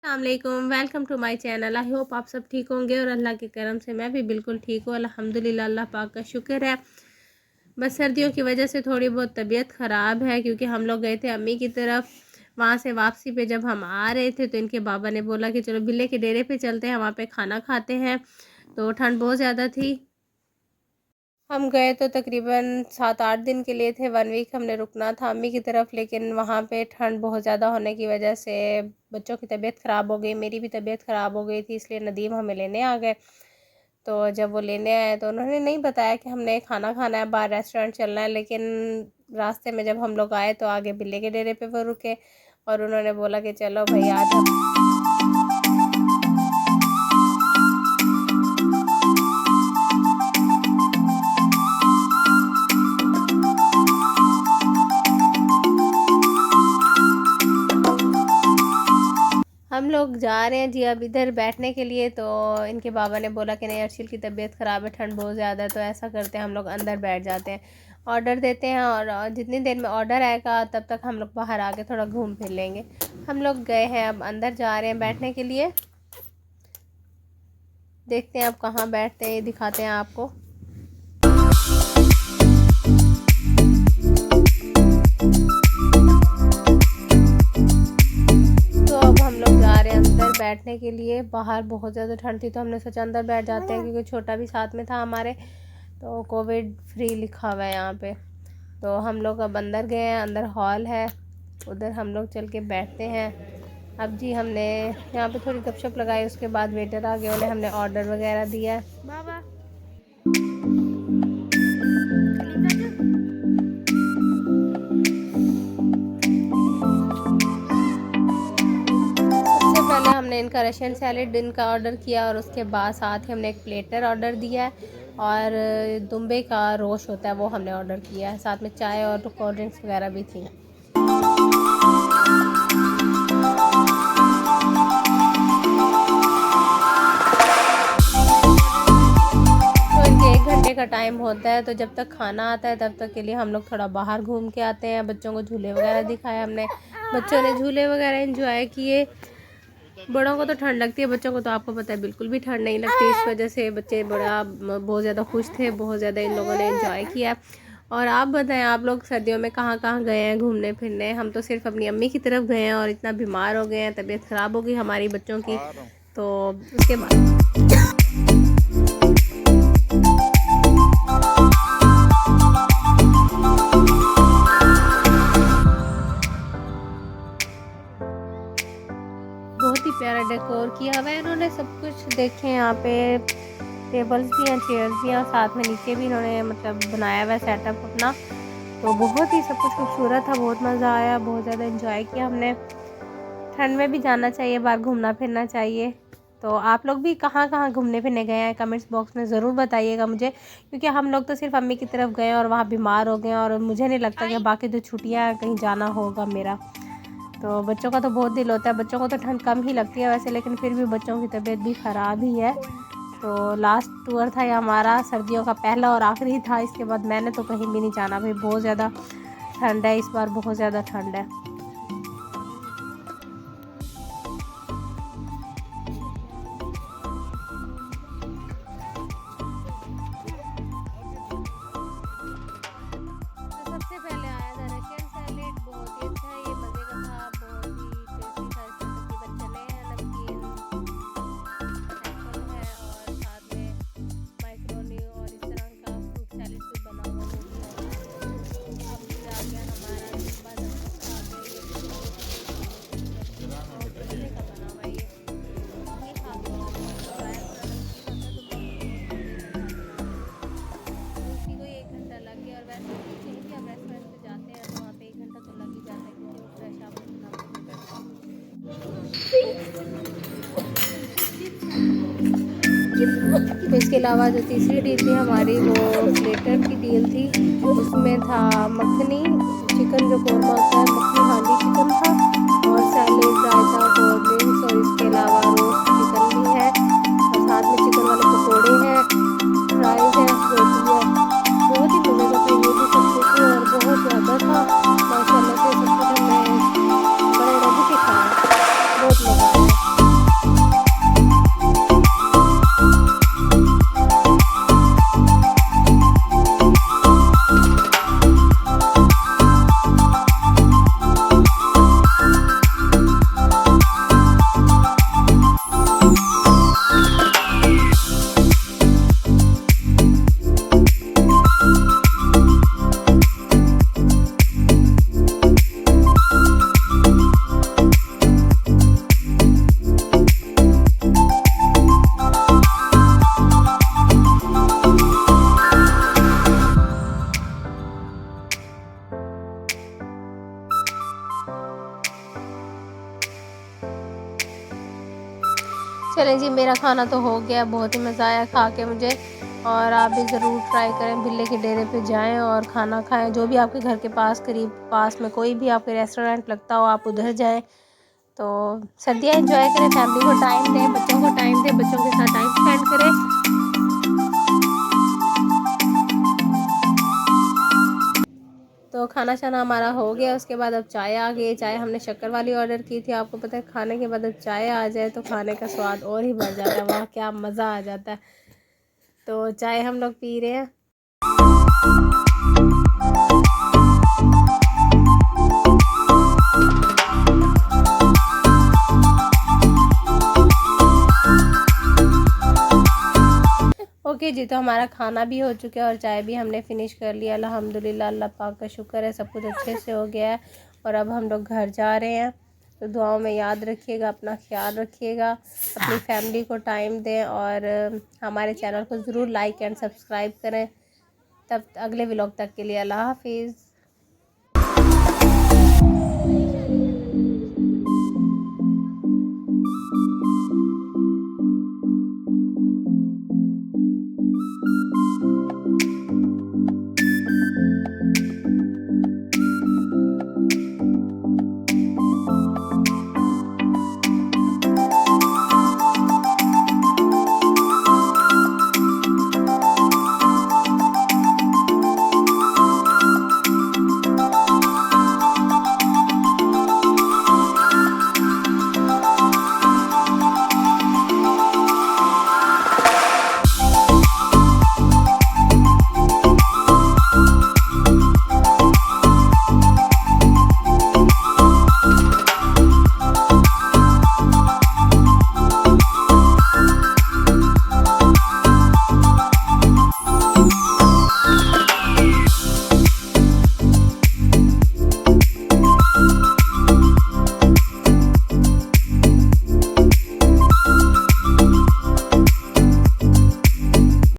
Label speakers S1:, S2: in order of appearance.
S1: अस्सलामुअलैकुम, welcome to my channel. I hope आप सब ठीक होंगे और अल्लाह के करम से मैं भी बिल्कुल ठीक हूँ। अल्हम्दुलिल्लाह, अल्लाह पाक का शुक्र है। बस सर्दियों की वजह से थोड़ी बहुत तबीयत ख़राब है क्योंकि हम लोग गए थे अम्मी की तरफ। वहाँ से वापसी पे जब हम आ रहे थे तो इनके बाबा ने बोला कि चलो बिल्ले के डेरे पे चलते हैं, वहाँ पे खाना खाते हैं। तो ठंड बहुत ज़्यादा थी। हम गए तो तकरीबन 7-8 दिन के लिए थे। 1 वीक हमने रुकना था अम्मी की तरफ, लेकिन वहाँ पे ठंड बहुत ज़्यादा होने की वजह से बच्चों की तबीयत ख़राब हो गई, मेरी भी तबीयत ख़राब हो गई थी, इसलिए नदीम हमें लेने आ गए। तो जब वो लेने आए तो उन्होंने नहीं बताया कि हमने खाना खाना है, बाहर रेस्टोरेंट चलना है, लेकिन रास्ते में जब हम लोग आए तो आगे बिल्ले के डेरे पे वो रुके और उन्होंने बोला कि चलो भाई आज हम लोग जा रहे हैं जी अब इधर बैठने के लिए। तो इनके बाबा ने बोला कि नहीं, अर्शिल की तबीयत ख़राब है, ठंड बहुत ज़्यादा है, तो ऐसा करते हैं हम लोग अंदर बैठ जाते हैं, ऑर्डर देते हैं और जितनी देर में ऑर्डर आएगा तब तक हम लोग बाहर आके थोड़ा घूम फिर लेंगे। हम लोग गए हैं, अब अंदर जा रहे हैं बैठने के लिए। देखते हैं अब कहाँ बैठते हैं, ये दिखाते हैं आपको। बैठने के लिए बाहर बहुत ज़्यादा ठंड थी तो हमने सोचा अंदर बैठ जाते हैं, क्योंकि छोटा भी साथ में था हमारे, तो कोविड फ्री लिखा हुआ है यहाँ पे। तो हम लोग अब अंदर गए हैं, अंदर हॉल है, उधर हम लोग चल के बैठते हैं। अब जी हमने यहाँ पे थोड़ी गपशप लगाई, उसके बाद वेटर आ गए, उन्हें हमने ऑर्डर वगैरह दिया। बाबा हमने इनका रशियन सैलेड इनका ऑर्डर किया और उसके बाद साथ ही हमने एक प्लेटर ऑर्डर दिया है और दुम्बे का रोश होता है वो हमने ऑर्डर किया है, साथ में चाय और कोल्ड ड्रिंक्स वगैरह भी थी। तो इनके 1 घंटे का टाइम होता है, तो जब तक खाना आता है तब तक के लिए हम लोग थोड़ा बाहर घूम के आते हैं। बच्चों को झूले वगैरह दिखाए हमने, बच्चों ने झूले वगैरह एंजॉय किए। बड़ों को तो ठंड लगती है, बच्चों को तो आपको पता है बिल्कुल भी ठंड नहीं लगती, इस वजह से बच्चे बहुत ज़्यादा खुश थे, बहुत ज़्यादा इन लोगों ने एंजॉय किया। और आप बताएं, आप लोग सर्दियों में कहाँ कहाँ गए हैं घूमने फिरने? हम तो सिर्फ अपनी अम्मी की तरफ गए हैं और इतना बीमार हो गए हैं, तबीयत ख़राब हो गई हमारी बच्चों की। तो उसके बाद बहुत ही प्यारा डेकोर किया हुआ है इन्होंने, सब कुछ देखें यहाँ पे टेबल्स भी हैं, चेयर्स भी हैं और साथ में नीचे भी इन्होंने मतलब बनाया हुआ है सेटअप अपना। तो बहुत ही सब कुछ खूबसूरत था, बहुत मज़ा आया, बहुत ज़्यादा एंजॉय किया हमने। ठंड में भी जाना चाहिए, बाहर घूमना फिरना चाहिए। तो आप लोग भी कहाँ कहाँ घूमने फिरने गए हैं कमेंट्स बॉक्स में ज़रूर बताइएगा मुझे, क्योंकि हम लोग तो सिर्फ अम्मी की तरफ गए और वहाँ बीमार हो गए और मुझे नहीं लगता कि बाकी जो छुट्टियाँ कहीं जाना होगा मेरा। तो बच्चों का तो बहुत दिल होता है, बच्चों को तो ठंड कम ही लगती है वैसे, लेकिन फिर भी बच्चों की तबीयत भी ख़राब ही है। तो लास्ट टूर था ये हमारा, सर्दियों का पहला और आखिरी था। इसके बाद मैंने तो कहीं भी नहीं जाना भाई, बहुत ज़्यादा ठंड है इस बार, बहुत ज़्यादा ठंड है। तो सबसे पहले आया था रशियन सैलेड, बहुत ही अच्छा है, ये मज़े का था, बहुत ही टेस्टी था। इसमें तकरीबन चने हैं, नमकीन एप्पल है और साथ में माइक्रोनी और इस तरह का फ्रूट सैलेड भी बना हुआ वो भी है। अब ये आ गया हमारा लंबा नमक आ गया, ये भी बहुत ही और गन्ने का बना हुआ ये खा के बहुत मज़ा आया, थोड़ा नमकीन होता तो उसी को 1 घंटा लग गया। और वैसे भी कहीं भी आप रेस्टोरेंट पे जाते हैं तो वहाँ पे 1 घंटा तो लग ही जाता है, क्योंकि वो फ्रेश आपको बनाते हैं। तो इसके अलावा जो तीसरी डील थी हमारी वो प्लेटर की डील थी, उसमें था मखनी चिकन, जो कौरमा होता है, मखनी हांडी चिकन था और सैलेड, रायता, कोल्ड ड्रिंक्स और इसके अलावा रोस्ट चिकन भी है और साथ में चिकन वाले पकौड़े हैं, फ्राइज है, रोटी है। बहुत ही मज़े का था ये भी सब कुछ और बहुत ज़्यादा था माशाल्लाह से, सब कुछ हमने बड़े मज़े से खाया, बहुत मज़ा आया। चलें जी, मेरा खाना तो हो गया, बहुत ही मज़ा आया खा के मुझे। और आप भी ज़रूर ट्राई करें, बिल्ले के डेरे पे जाएं और खाना खाएं। जो भी आपके घर के पास करीब पास में कोई भी आपके रेस्टोरेंट लगता हो, आप उधर जाएं। तो सर्दियाँ एंजॉय करें, फैमिली को टाइम दें, बच्चों को टाइम दें, बच्चों के साथ टाइम स्पेंड करें। तो खाना शाना हमारा हो गया, उसके बाद अब चाय आ गई। चाय हमने शक्कर वाली ऑर्डर की थी। आपको पता है खाने के बाद अब चाय आ जाए तो खाने का स्वाद और ही बढ़ जाता है, वाह क्या मज़ा आ जाता है। तो चाय हम लोग पी रहे हैं। ओके जी, तो हमारा खाना भी हो चुका है और चाय भी हमने फ़िनिश कर लिया अल्हम्दुलिल्लाह। अल्लाह पाक का शुक्र है, सब कुछ अच्छे से हो गया है। और अब हम लोग घर जा रहे हैं। तो दुआओं में याद रखिएगा, अपना ख्याल रखिएगा, अपनी फैमिली को टाइम दें और हमारे चैनल को ज़रूर लाइक एंड सब्सक्राइब करें। तब अगले व्लॉग तक के लिए अल्लाह हाफिज़।